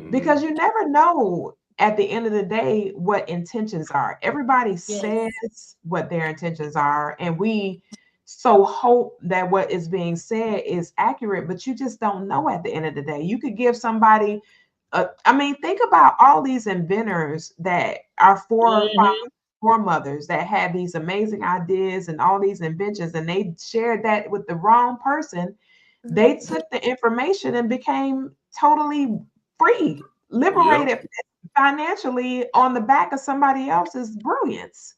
Because you never know at the end of the day what intentions are. Everybody says what their intentions are, and we so hope that what is being said is accurate, but you just don't know at the end of the day. You could give somebody think about all these inventors that are foremothers that had these amazing ideas and all these inventions, and they shared that with the wrong person. They took the information and became totally free, liberated financially on the back of somebody else's brilliance.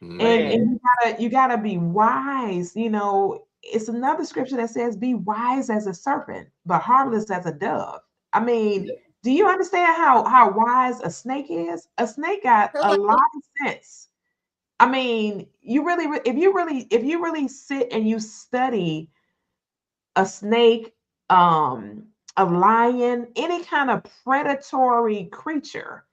And you gotta be wise. You know, it's another scripture that says, "Be wise as a serpent, but harmless as a dove." I mean, do you understand how wise a snake is? A snake got a lot of sense. I mean, if you really sit and you study a snake, a lion, any kind of predatory creature,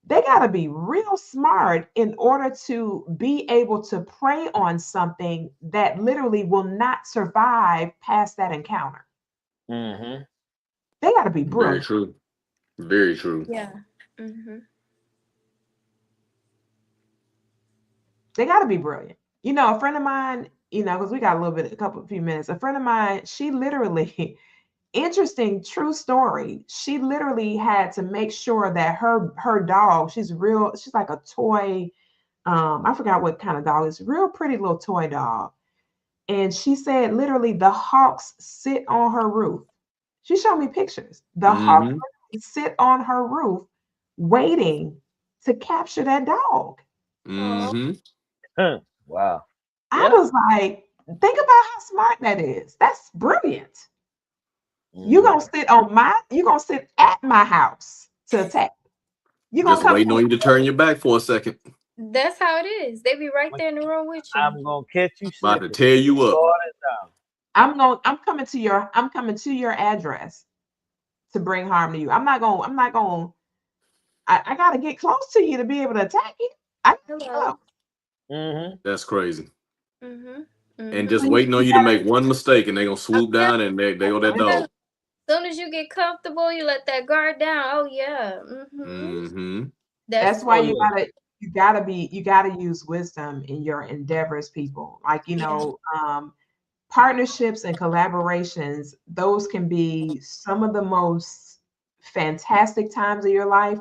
they got to be real smart in order to be able to prey on something that literally will not survive past that encounter. They got to be brilliant. Very true. Very true. Yeah. They got to be brilliant. You know, a friend of mine, you know, because we got a few minutes. A friend of mine, she literally, interesting, true story. She literally had to make sure that her dog, she's like a toy. I forgot what kind of dog. It's a real pretty little toy dog. And she said literally the hawks sit on her roof. She showed me pictures. The hawks sit on her roof waiting to capture that dog. Wow. I was like, think about how smart that is. That's brilliant. You're gonna sit at my house to attack. You just waiting on you to turn your back for a second. That's how it is. They be right there in the room with you. I'm gonna catch you. About to tear you up. I'm coming to your address to bring harm to you. I gotta get close to you to be able to attack you. That's crazy. And just waiting on you to make one mistake, and they're gonna swoop down and they go that dog. As soon as you get comfortable, you let that guard down. Oh yeah. That's why you gotta use wisdom in your endeavors, people. Like, you know, partnerships and collaborations, those can be some of the most fantastic times of your life,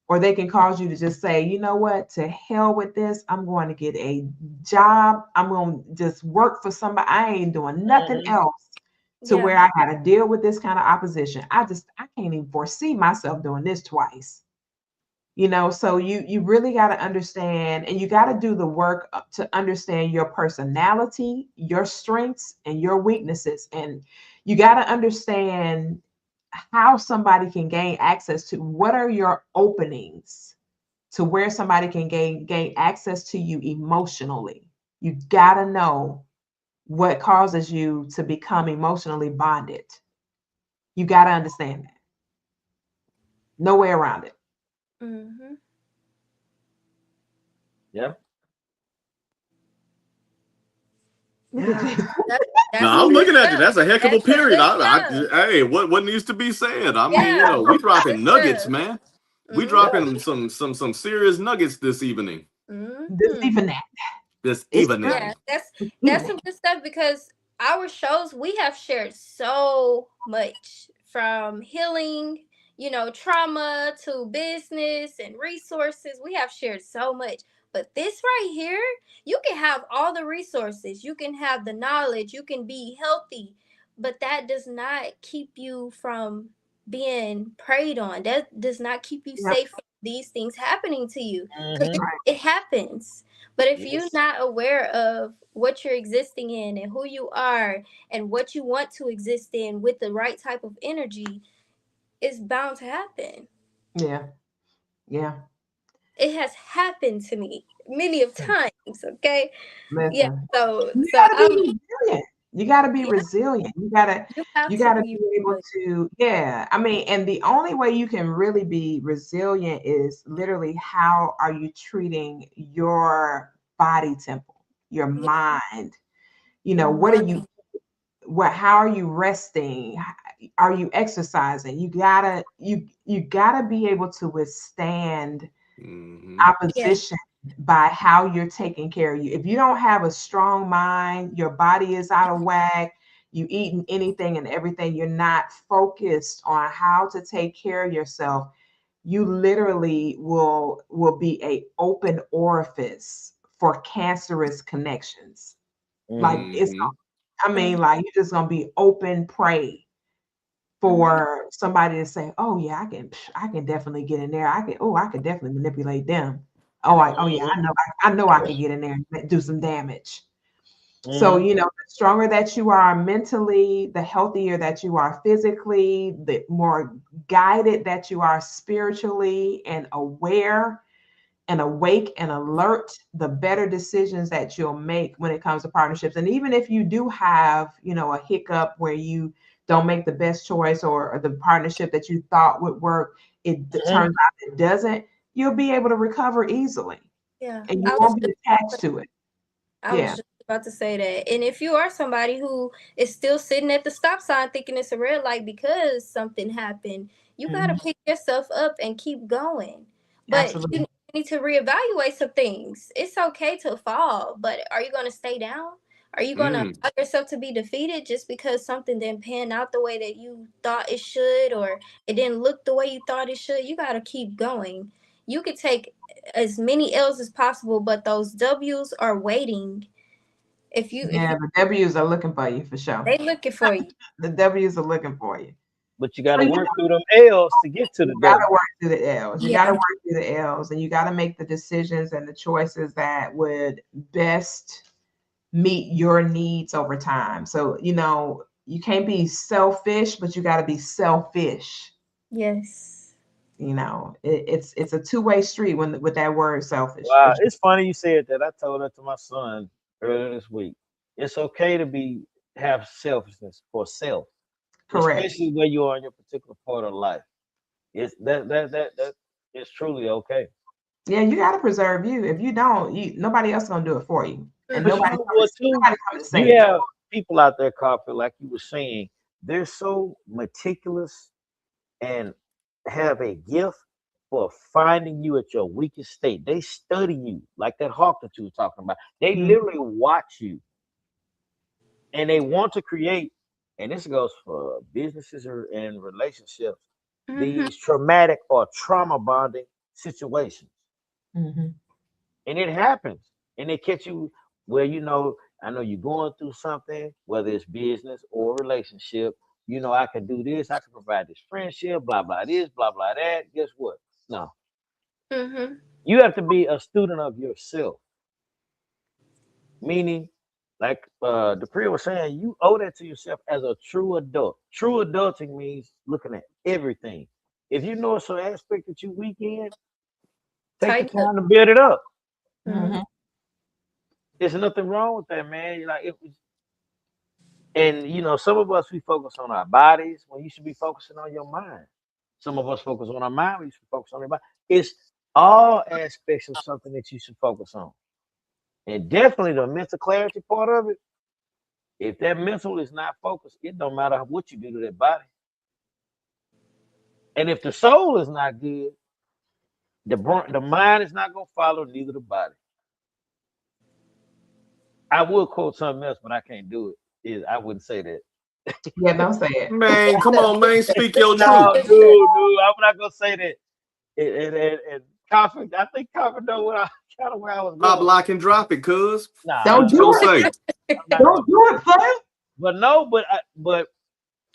or they can cause you to just say, you know what, to hell with this. I'm going to get a job. I'm going to just work for somebody. I ain't doing nothing else to where I got to deal with this kind of opposition. I can't even foresee myself doing this twice. You know, so you really got to understand, and you got to do the work to understand your personality, your strengths, and your weaknesses. And you got to understand how somebody can gain access to what are your openings to where somebody can gain access to you emotionally. You got to know what causes you to become emotionally bonded. You got to understand that. No way around it. Yeah. No, I'm looking at you. That's a heck of a period. Hey, what needs to be said? I mean, you know, we dropping nuggets, man. We dropping some serious nuggets this evening. This evening. Yeah, that's some good stuff, because our shows, we have shared so much, from healing, you know, trauma, to business and resources. We have shared so much. But this right here, you can have all the resources, you can have the knowledge, you can be healthy, but that does not keep you from being preyed on. That does not keep you safe from these things happening to you. Because it happens. But if you're not aware of what you're existing in and who you are and what you want to exist in with the right type of energy, it's bound to happen. Yeah. It has happened to me many of times. Okay. Listen, yeah. So you gotta be resilient. You gotta be able to, I mean, and the only way you can really be resilient is literally how are you treating your body temple? your mind. You know, what are you, how are you resting? Are you exercising? You gotta be able to withstand opposition by how you're taking care of you. If you don't have a strong mind, your body is out of whack, you eating anything and everything, you're not focused on how to take care of yourself, you literally will be a open orifice for cancerous connections. Like it's, I mean, like you're just gonna be open prey for somebody to say, "Oh yeah, I can definitely get in there. I can definitely manipulate them. Yeah, I know I can get in there and do some damage." So, you know, the stronger that you are mentally, the healthier that you are physically, the more guided that you are spiritually and aware and awake and alert, the better decisions that you'll make when it comes to partnerships. And even if you do have, you know, a hiccup where you don't make the best choice, or the partnership that you thought would work, it turns out it doesn't, you'll be able to recover easily. Yeah. And you won't be attached to it. I was just about to say that. And if you are somebody who is still sitting at the stop sign thinking it's a red light because something happened, you got to pick yourself up and keep going. But you need to reevaluate some things. It's okay to fall, but are you going to stay down? Are you going to allow yourself to be defeated just because something didn't pan out the way that you thought it should, or it didn't look the way you thought it should? You got to keep going. You could take as many L's as possible, but those W's are waiting. The W's are looking for you for sure. They looking for you. The W's are looking for you. But you got to work through them L's to get to the You got to work through the L's. You got to work through the L's, and you got to make the decisions and the choices that would best meet your needs over time. So, you know, you can't be selfish, but you got to be selfish. Yes. You know, it's a two-way street with that word selfish. Wow, it's funny you said that. I told that to my son earlier this week. It's okay to have selfishness for self. Correct. Especially where you are in your particular part of life. It's that it's truly okay. Yeah, you got to preserve you. If you don't, nobody else gonna do it for you. And nobody you have people out there, Koffe, like you were saying, they're so meticulous and have a gift for finding you at your weakest state. They study you, like that hawk that you were talking about. They literally watch you, and they want to create. And this goes for businesses and relationships. These traumatic or trauma bonding situations, and it happens, and they catch you where, you know, I know you're going through something, whether it's business or relationship. You know, I can do this. I can provide this friendship, blah, blah, this, blah, blah, that. Guess what? No. You have to be a student of yourself. Meaning, like Dupree was saying, you owe that to yourself as a true adult. True adulting means looking at everything. If you know it's an aspect that you weak in, take the time to build it up. There's nothing wrong with that, man. Like it was. And, you know, some of us, we focus on our bodies when you should be focusing on your mind. Some of us focus on our mind when you should focus on your body. It's all aspects of something that you should focus on. And definitely the mental clarity part of it, if that mental is not focused, it don't matter what you do to that body. And if the soul is not good, the mind is not going to follow, neither the body. I would quote something else, but I can't do it. I wouldn't say that. Yeah, don't say it. Man, come on, man. Speak your truth. No, dude, I'm not going to say that. And Koffe, I think Koffe know where I was going. Stop, lock, and drop it, cuz. Nah, don't do it. Don't do it, player. But no, but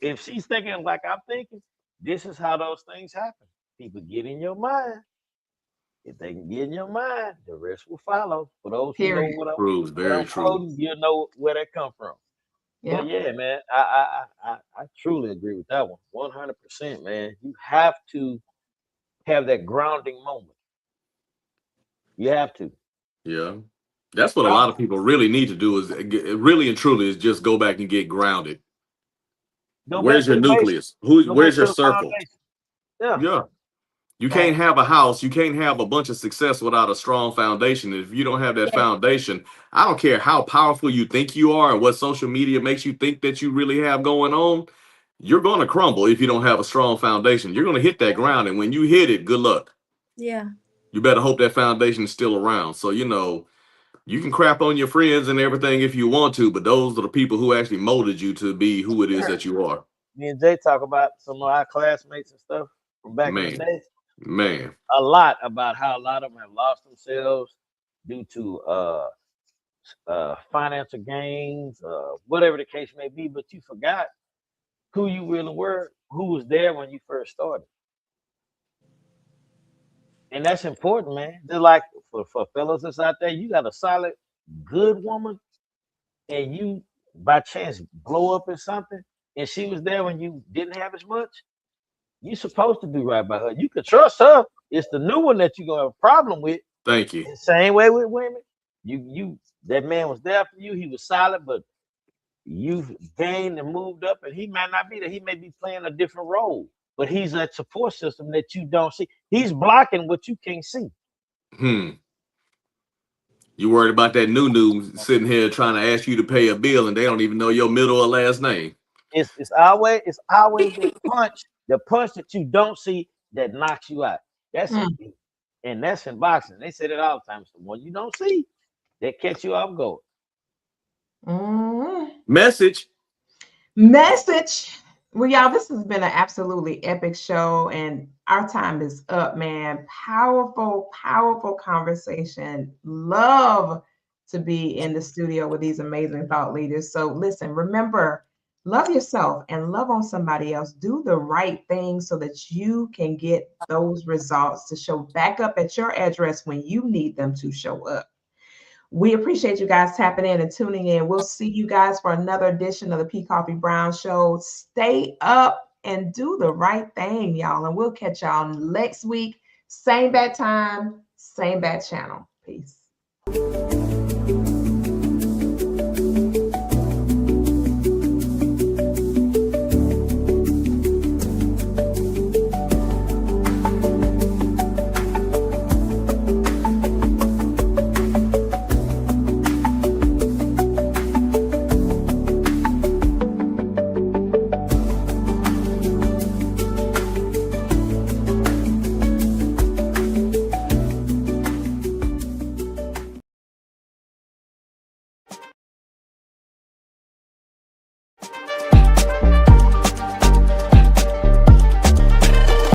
if she's thinking like I'm thinking, this is how those things happen. People get in your mind. If they can get in your mind, the rest will follow. For those who know what I'm quoting, you know where that come from. Yeah. But yeah, man, I truly agree with that one. 100%, man. You have to have that grounding moment. You have to. Yeah. That's what a lot of people really need to do, is really and truly is just go back and get grounded. Where's your nucleus? Where's your circle? Yeah. You can't have a house. You can't have a bunch of success without a strong foundation. If you don't have that foundation, I don't care how powerful you think you are and what social media makes you think that you really have going on. You're going to crumble if you don't have a strong foundation. You're going to hit that ground. And when you hit it, good luck. Yeah. You better hope that foundation is still around. So, you know, you can crap on your friends and everything if you want to, but those are the people who actually molded you to be who it is that you are. Me and Jay talk about some of our classmates and stuff from back in the day. Man, a lot about how a lot of them have lost themselves due to financial gains, whatever the case may be. But you forgot who you really were, who was there when you first started, and that's important, man. Just like for fellas that's out there, you got a solid, good woman, and you by chance blow up in something, and she was there when you didn't have as much. You're supposed to do right by her. You can trust her. It's the new one that you're gonna have a problem with. Thank you. The same way with women. You that man was there for you. He was solid, but you've gained and moved up, and he might not be there. He may be playing a different role, but he's that support system that you don't see. He's blocking what you can't see. You worried about that new sitting here trying to ask you to pay a bill, and they don't even know your middle or last name. It's always the punch that you don't see that knocks you out. That's and that's in boxing. They say that all the time. It's the one you don't see that catch you off guard. Message. Well, y'all, this has been an absolutely epic show, and our time is up, man. Powerful conversation. Love to be in the studio with these amazing thought leaders. So listen, remember, love yourself and love on somebody else. Do the right thing so that you can get those results to show back up at your address when you need them to show up. We appreciate you guys tapping in and tuning in. We'll see you guys for another edition of the P. Koffe Brown Show. Stay up and do the right thing, y'all. And we'll catch y'all next week. Same bad time, same bad channel. Peace.